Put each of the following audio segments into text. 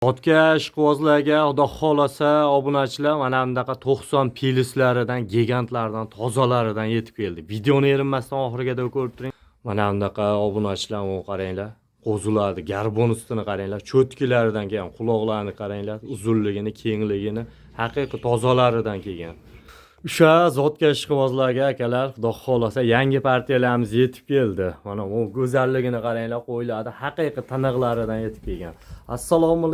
Podcast ishqibozlarga xudo xolasa obunachilar mana bunaqa 90 pilislaridan, gigantlardan, tozalaridan yetib keldi. Videoni erinmasdan oxirigacha ko'rib turing. Mana bunaqa obunachilar qaranglar. Qo'zilarni, garbon ustini qaranglar. Cho'tkilaridan kelgan, quloqlarini qaranglar, uzunligini, kengligini, haqiqiy tozalaridan kelgan. O'sha zotga ishqibozlarga akalar, xudo xolasa yangi partiyalarimiz yetib keldi. Mana bu go'zalligini qaranglar, qo'ylarni haqiqiy tiniqlaridan yetib kelgan. Assalomu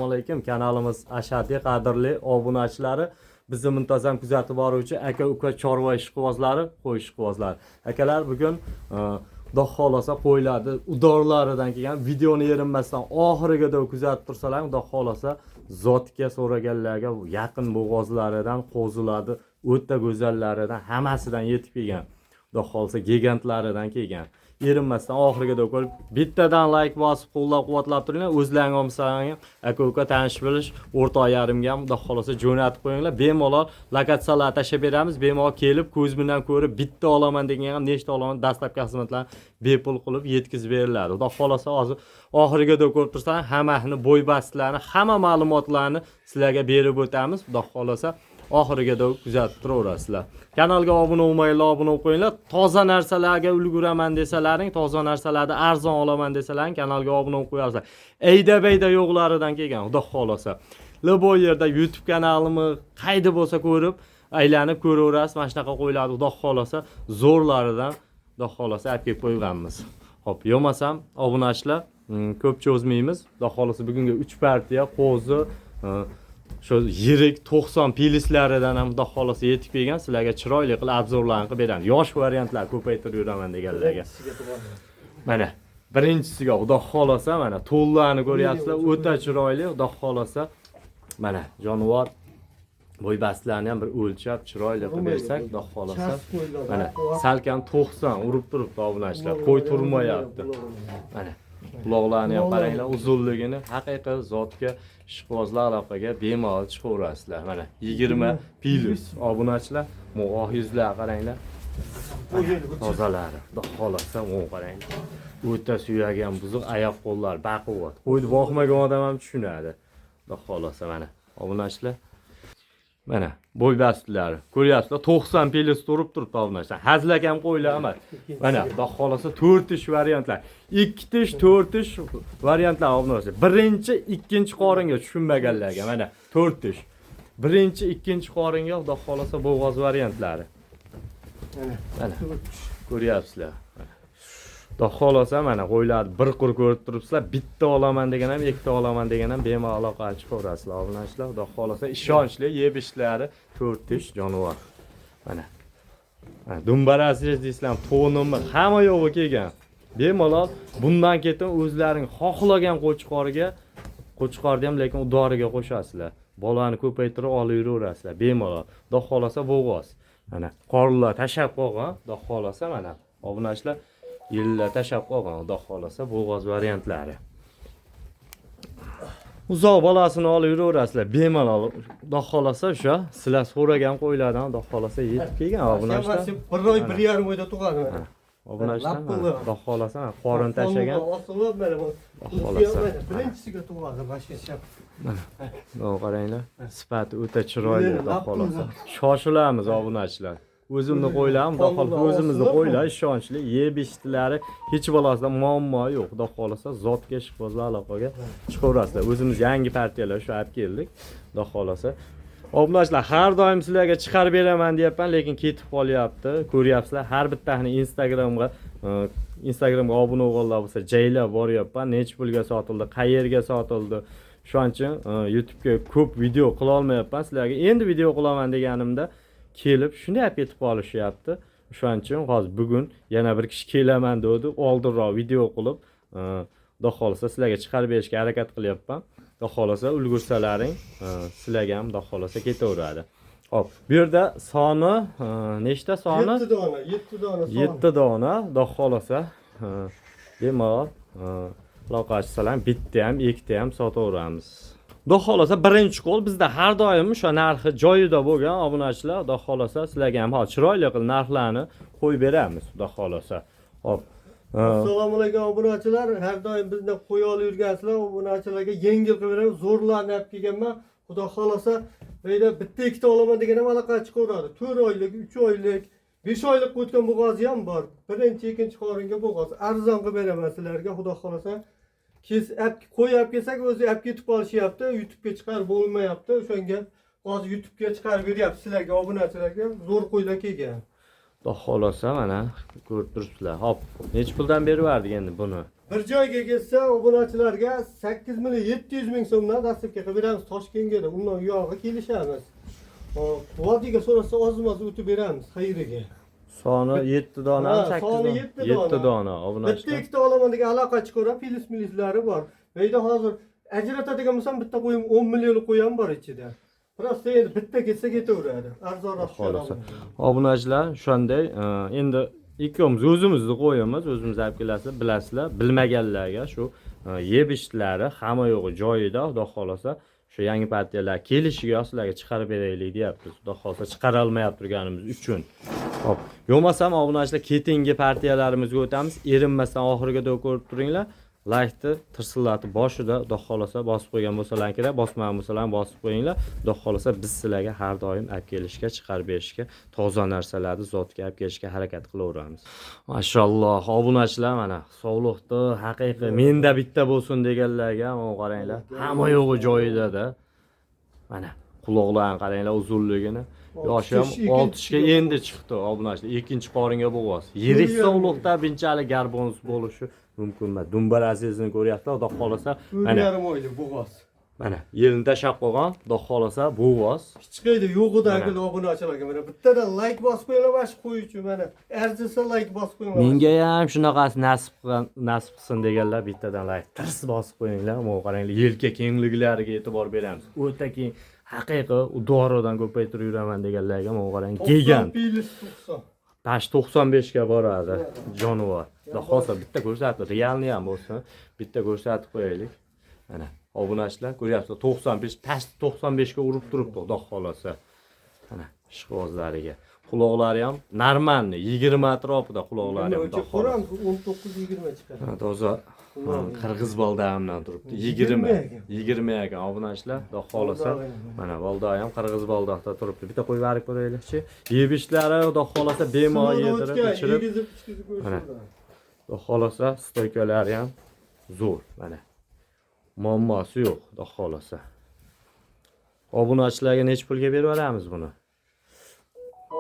alaykum kanalimiz ashaddiy qadrli obunachilari, bizni muntazam kuzatib boruvchi aka-uka chorva ishqibozlari, qo'y ishqibozlari. Akalar, bugun xudo xolasa qo'ylarni udorlaridan kelgan videoni erinmasdan oxirigacha kuzatib tursalar, xudo xolasa zotga so'raganlarga yaqin bo'g'ozlaridan, qo'zilarni o'ta go'zallaridan, hammasidan yetib kelgan. Xudo xolasa gigantlaridan kelgan. Erinmasdan oxirigacha ko'rib, bittadan like bosib, qo'llab-quvvatlab turinglar. O'zlaringiz olmasangiz ham aka-uka tanish bilish, o'rtoq yarimga ham xudo xolasa jo'natib qo'yinglar. Bemalol lokatsiyalar tashab beramiz. Bemalol kelib, ko'z bilan ko'rib, bitta olaman degan ham nechta olaman dastlabki xizmatlarni bepul qilib yetkazib beriladi. Xudo xolasa hozir oxirigacha ko'rib tursangiz, hammani bo'ybastlarni, hamma ma'lumotlarni sizlarga berib o'tamiz. Xudo xolasa oxirigacha kuzatib turaverasizlar. Kanalga obuna bo'lmaylar, obuna qo'yinglar. Toza narsalarga ulguraman desalaring, toza narsalarni arzon olaman desalaring, kanalga obuna qo'yasizlar. Eyda-beyda yo'qlaridan kelgan, xudo xolasa. Bu yerda YouTube kanalimni qayda bo'lsa ko'rib, aylanib ko'raverasiz. Mana shunaqa qo'ylarni xudo xolasa zo'rlaridan xudo xolasa olib kelib qo'yganmiz. Xo'p, yo'masam obunachilar, ko'p cho'zmaymiz. Xudo xolasa bugunga 3 partiya qo'zi shu yirik 90 pilislaridan ham xudo xolasa yetib kelgan. Sizlarga chiroyli qilib obzorlarni qilib beramiz. Yosh variantlar ko'paytirib yuraman deganlarga. Mana birinchisiga xudo xolasa mana to'llarni ko'ryapsizlar, o'ta chiroyli. Xudo xolasa mana jonivor bo'ybastlarni ham bir o'lchab chiroyli qilib bersak, xudo xolasa mana salkam 90 urib turibdi obunachilar. Qo'y turmayapti. Mana quloqlarni ham qaranglar, uzunligini haqiqiy zotga ishqibozlar aloqaga bemalol chiqaverasizlar. Mana 20 pilis obunachilar, mo'g'oq yuzlar qaranglar. Tozalari, xudo xolasa mo'g'oq qaranglar. O'ta suyagan buzuq oyoq qo'llar baquvvat. Qo'yni boqmagan odam ham tushunadi. Xudo xolasa mana obunachilar. Mana bo'ybastlari ko'ryapsizlar, 90 pilis turib turibdi obunachilar. Hazlakam qo'ylar emas. Mana xudo xolasa 4 ish variantlar. 2 tish, 4 ish variantlar obunachilar. Birinchi, ikkinchi qoringa tushunmaganlarga mana 4 ish. Birinchi, ikkinchi qoringa xudo xolasa bo'g'oz variantlari. Mana ko'ryapsizlar. Xudo xolasa mana qo'ylarni bir qur ko'rib turibsizlar. Bitta olaman degan ham, ikkita olaman degan ham bemalol aloqa chiqaverasizlar obunachilar. Xudo xolasa ishonchli yeb ishlari 4 ish jonivor. Mana. Dumbarasiz deysizlar, to'nimi hamma yo'g'i kelgan. Bemalol bundan ketin o'zlaring xohlagan qo'chqorni ham lekin udoriga qo'shasizlar. Bolani ko'paytirib olib yuraverasizlar bemalol. Xudo xolasa bo'g'oz. Mana qorlar tashab qo'ygan, xudo xolasa mana obunachilar yillar tashab qo'ygan, xudo xolasa bo'g'oz variantlari. Uzoq bolasini olib yuraverasizlar bemalol. Xudo xolasa o'sha sizlar so'ragan qo'ylardan xudo xolasa yetib kelgan obunachilar. Bir oy, 1,5 oyda tug'adi mana. Obunachilar xudo xolasa qorin tashagan. Xudo xolasa birinchisiga tug'adi, bashkashab. Mana qaranglar, sifati o'ta chiroyli, xudo xolasa. Shoshilamiz obunachilar. O'zimni qo'ylarim, xudo xolasa o'zimizni qo'ylar ishonchli, yeb ishtilari hech bo'lmasdan muammo yo'q. Xudo xolasa zotga ishqibozlar aloqaga chiqaverasizlar. O'zimiz yangi partiyalar shu olib keldik. Xudo xolasa obunachilar har doim sizlarga chiqarib beraman deyapman, lekin ketib qolyapti. Ko'ryapsizlar, har bittasini Instagramga obuna bo'lganlar bo'lsa, jaylab boryapman. Nech pulga sotildi, qayerga sotildi. Shuning uchun YouTube'ga ko'p video qila olmayapman. Sizlarga endi video qilaman deganimda kelib shunday olib ketib qolishyapti. Shuning uchun hozir bugun yana bir kishi kelaman dedi, oldinroq video qilib, xudo xolasa sizlarga chiqarib berishga harakat qilyapman. Xudo xolasa ulgursalaring, sizlarga ham xudo xolasa ketaveradi. Hop, bu yerda soni nechta soni? 7 dona, 7 dona soni. 7 dona, xudo xolasa bemalol aloqachisalar bitta ham, ikkita ham sotaveramiz. Xudo xolasa birinchi qo'l bizda har doim o'sha narxi joyida bo'lgan obunachilar. Xudo xolasa sizlarga ham chiroyli qilib narxlarni qo'yib beramiz, xudo xolasa. Hop, Assalomu alaykum obunachilar. Har doim bizni qo'y olib yurgansizlar. Obunachilarga yengil qilib beramiz. Zo'rlarni olib kelganman. Xudo xolasa, mayda bitta ikkita olaman degan ham allaqachon chiqaveradi. 4 oylik, 3 oylik, 5 oylik o'tgan bo'g'ozi ham bor. Birinchi, ikkinchi qoringa bo'g'oz. Arzon qilib beraman sizlarga, xudo xolasa. Qo'y olib kelsak, o'zi olib ketib qolishyapti. YouTube'ga chiqarib bo'lmayapti. O'shanga hozir YouTube'ga chiqarib beryapti sizlarga, obunachilarga. Zo'r qo'ylar kelgan. Xudo xolasa mana ko'rib turibsizlar. Hop, necha puldan berib endi buni? Bir joyga kelsa obunachilarga 8 million 700 ming so'mdan dasturga qilib beramiz Toshkentga. Undan uyog'iga kelishamiz. Hop, vodiyga so'rasa ozmoz o'tib beramiz xayriga. Soni 7 dona, 8 Soni dona. 7 dona Bitta obunachilar. ikkita olaman degan aloqa chiqarib, pilis-milislari bor. Mayda hozir ajratadigan bo'lsam bitta qo'yim 10 millionlik qo'yam bor ichida. Prosta endi bitta ketsa ketaveradi. Arzonroq Xolasa. Obunachilar shunday, endi ikkimiz o'zimizni qo'yamiz, o'zimiz olib kelasizlar, bilasizlar. Bilmaganlarga shu yeb ishtlari hamma yo'g'i joyida, xudo xolasa, shu yangi partiyalar kelishiga sizlarga chiqarib beraylik deyapmiz. Xudo xolasa chiqara olmayap turganimiz uchun. Hop, yo'masam obunachilar ketingi partiyalarimizga o'tamiz. Erinmasdan oxiriga ko'rib turinglar. Like'ni tirsillatib boshida xudo xolasa bosib qo'ygan bo'lsalar kerak, bosmagan bo'lsalar bosib qo'yinglar. Xudo xolasa biz sizlarga har doim olib kelishga, chiqarib berishga, toza narsalarni zotga olib kelishga harakat qilaveramiz. Mashalloh, obunachilar mana sog'liqni haqiqiy menda bitta bo'lsin deganlarga mana qaranglar. Hamma yo'g'i joyida-da. Mana quloqlarni qaranglar uzunligini. Yoshi ham 6 ga endi chiqdi obunachilar. Ikkinchi qoringa bo'g'oz. Yirik sog'liqda bunchalik garbonus bo'lishi mumkin emas. Dumbar azizini ko'ryapsizlar, xudo xolasa mana 1,5 oylik bo'g'oz. Mana yerini tashab qo'ygan, xudo xolasa bo'g'oz. Hech qayda yo'g'idagi obunachilarga mana bittadan like bosib qo'yinglar mana shu qo'y uchun mana. Arzisa like bosib qo'yinglar. Menga ham shunaqasi nasib qilsin deganlar bittadan like tirs bosib qo'yinglar. Mana qaranglar, yelka kengliklariga e'tibor beramiz. O'ta keng haqiqiy udoridan ko'paytirib yuraman deganlarga mana qarang, gigant. 90. Tash 95 ga boradi jonivor. Xudo xolasa bitta ko'rsatib, realni ham bo'lsin, bitta ko'rsatib qo'yaylik. Mana obunachilar ko'ryapsizlar, 95 tash 95 ga urib turibdi, xudo xolasa. Mana ishqibozlariga. Quloqlari ham normalniy, 20 atrofida quloqlari ham xudo xolasa. 19-20 chiqadi. Toza qirg'iz baldamdan turibdi. 20 ekan obunachilar, xudo xolasa. Mana balda ham qirg'iz baldaqda turibdi. Bitta qo'yib berib ko'raylikchi. Yeb ishlari xudo xolasa bemalol yedirib, ichirib. Mana xudo xolasa stoykalari ham zo'r, mana. Muammosi yo'q, xudo xolasa. Obunachilarga necha pulga berib beramiz buni?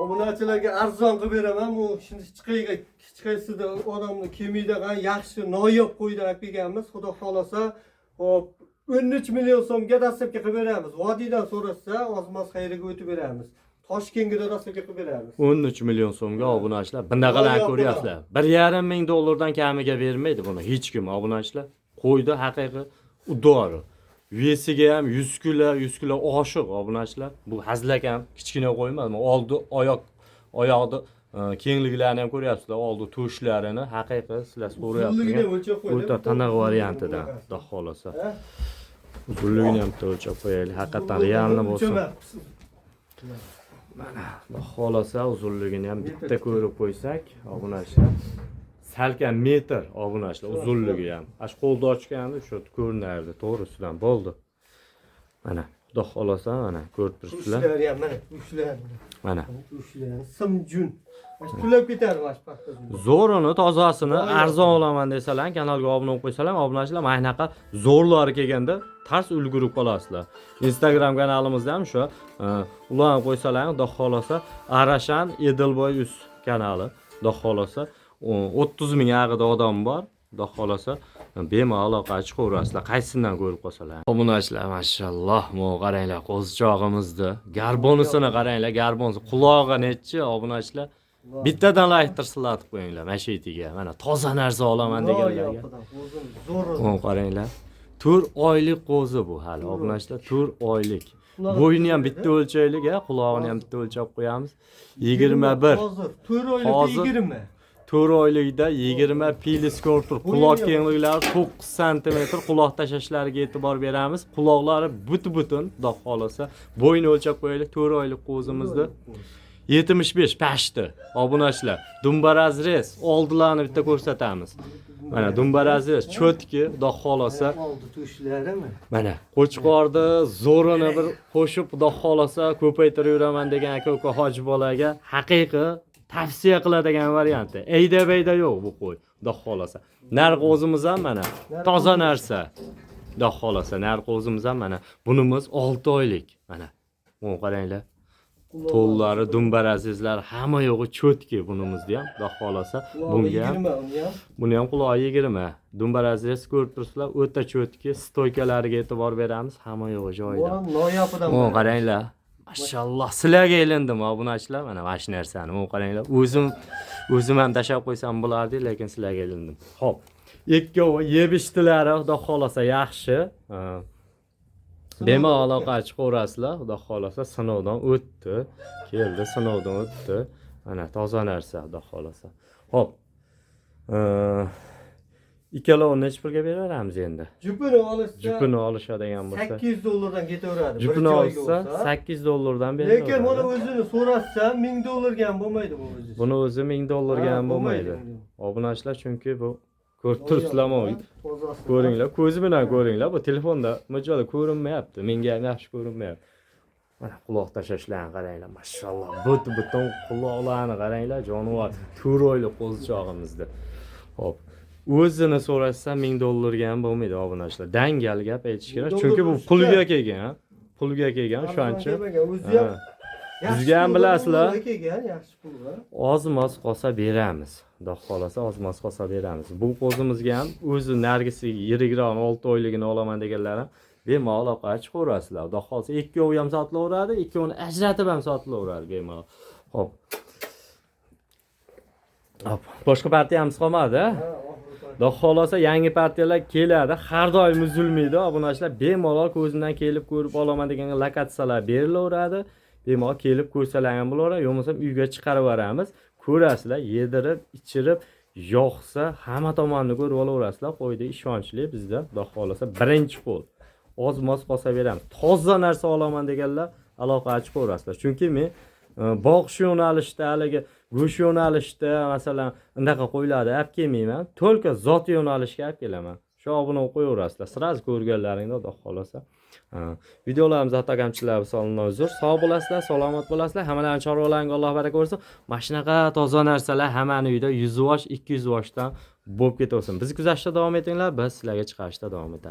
Obunachilarga arzon qilib beraman. Bu şimdi chiqaysida odamni kelmaydigan yaxshi noyob qo'ydan olib kelganmiz. Xudo xolasa, hop 13 million so'mga dasturga qilib beramiz. Vodiydan so'rasa, ozmoz xayriga o'tib beramiz. Toshkentga dasturga qilib beramiz. 13 million so'mga obunachilar. Bunaqalarni ko'ryapsizlar. 1,5 ming dollardan kamiga bermaydi buni hech kim obunachilar. Qo'ydi haqiqiy udori. Vesiga ham 100 kilo oshiq obunachilar. Bu hazlakam kichkina qo'ymas. Oldi oyoqni kengliklarini ham ko'ryapsizlar. Oldi to'shlarini haqiqiy sizlar so'rayapsizlar. O'ta taniq variantidan, xudo xolasa. Uzunligini ham o'lchab qo'yaylik. Haqiqatan realni bo'lsin. Mana xudo xolasa uzunligini ham bitta ko'rib qo'ysak, obunachilar. Salkam metr obunachilar uzunligi ham. Ash qo'lda ochganda shu ko'rinardi, to'g'risidan bo'ldi. Mana xudo xolasa mana ko'rib turibsizlar. Ushlar ham mana ushlar. Mana ushlar simjun. Tulab ketadi mana paxta. Zo'rini, tozasini arzon olaman desalar, kanalga obuna bo'lib qo'ysalar, obunachilar mana shunaqa zo'rlari kelganda tars ulgurib qolasizlar. Instagram kanalimizda ham shu ularni qo'ysalar, xudo xolasa Arashan Edilboy uz kanali, xudo xolasa 30 ming ag'ida odam bor. Xudo xolasa bemalol aloqa chiqaverasizlar, qaysidan ko'rib qolsalar. Obunachilar mashalloh, mo qaranglar, qo'zichog'imizni, garbonisini qaranglar, garbonisi qulog'i nechi obunachilar. Bittadan like tirsillatib qo'yinglar mashitiga. Mana toza narsa olaman deganlarga. Mo qaranglar. 4 oylik qo'zi bu hali obunachilar, 4 oylik. Bo'yini ham bitta o'lchaylik, qulog'ini ham bitta o'lchab qo'yamiz. 21. Hozir 4 oylikda 20. 4 oylikda 20 pilis ko'rtur. Quloq kengliklari 9 sm quloq tashashlariga e'tibor beramiz. Quloqlari butun, xudo xolasa. Bo'yini o'lchab qo'yaylik, 4 oylik qo'zimizni. 75 pashti obunachilar. Dumbaraz res oldilarni bitta ko'rsatamiz. Mana dumbaraz res cho'tki, xudo xolasa. Oldi tushlarimi? Mana Qo'chqorda zo'rini bir qo'shib, xudo xolasa ko'paytirib yuraman degan aka hoji bolaga haqiqiy tavsiya qiladigan varianti. Eyda-beyda yo'q bu qo'y, xudo xolasa. Narxi o'zimiz ham mana toza narsa. Xudo xolasa narxi o'zimiz ham mana bunimiz 6 oylik. Mana bu qaranglar. To'llari, dumbarazizlar hamma yo'g'i cho'tki bunimizda ham, xudo xolasa. Bunga ham buni ham qulog'i 20. Dumbaraziz ko'rib turibsizlar, o'ta cho'tki, stoykalariga e'tibor beramiz, hamma yo'g'i joyida. Bu noyobidan. Bu qaranglar. Mashalloh, sizlarga elindim obunachilar, mana shu narsani. Bu qaranglar. O'zim ham tashab qo'ysam bo'lardi, lekin sizlarga elindim. Xo'p. Ikkovi yeb ichdilar, xudo xolasa yaxshi. Bemalol aloqachi ko'rasizlar, xudo xolasa sinovdan o'tdi. Keldi, sinovdan o'tdi. Mana toza narsa, xudo xolasa. Xo'p. Ikkalovini necha pulga beraveramiz endi? Jupini olishadigan bo'lsa. $8 ketaveradi. Jupini olsa $8 beradi. Lekin buni o'zini so'rashsa $1000 ham bo'lmaydi bu o'zi. Buni o'zi $1000 ham bo'lmaydi. Obunachilar chunki bu ko'rib turibsizlarmi? Ko'ringlar, ko'z bilan ko'ringlar. Bu telefonda mo'jada ko'rinmayapti. Menga ham yaxshi ko'rinmayapti. Mana quloq tashlashlarini qaranglar. Mashalloh. Butun quloqlarni qaranglar, jonivor. 4 oylik qo'zichog'imizda. Xo'p. O'zini so'rashsa $1000 ham bo'lmaydi obunachilar. Dangal gap aytish kerak. Chunki bu pulga kelgan, Pulga kelgan o'shancha. O'zi ham Bizga ham bilasizlar. Yaxshi pulga. Ozmoz qolsa beramiz. Xudo xolasa ozmoz qolsa beramiz. Bu qo'zimizga ham o'zi nargisi yirikroq 6 oyligini olaman deganlar ham bemalol aloqaga chiqaverasizlar. Xudo xolasa ikkovi ham sotilaveradi, ikkovini ajratib ham sotilaveradi bemalol. Xo'p. Hop, boshqa partiyamiz qolmadi. Xudo xolasa yangi partiyalar keladi. Har doim uzilmaydi. Obunachilar bemalol ko'zimdan kelib ko'rib olaman degan lokatsiyalar berilaveradi. Bemalol kelib ko'rsalar ham bo'laveradi. Yo'qmasa uyga chiqarib yuboramiz. Ko'rasizlar, yedirib, ichirib, yoqsa hamma tomonni ko'rib olaverasizlar. Qo'yda ishonchli bizda, xudo xolasa birinchi qo'l. Ozmoz qolsa beramiz. Toza narsa olaman deganlar aloqaga chiqaverasizlar. Chunki men boqish yo'nalishda, haligi go'sht yo'nalishda, masalan, unaqa qo'ylarni olib kelmayman. To'lka zot yo'nalishga olib kelaman. Shu obuna qo'yaverasizlar. Siraz ko'rganlaringda xudo xolasa. Videolarimiz xato kamchiliklar sondan uzr. Sog' bo'lasizlar, salomat bo'lasizlar. Hammalarning chorvalariga Alloh baraka bersin. Mana shunaqa toza narsalar hammani uyda 100 vosh, 200 voshdan bo'lib ketaversin. Bizni kuzatishda davom etinglar, biz sizlarga chiqarishda davom etamiz.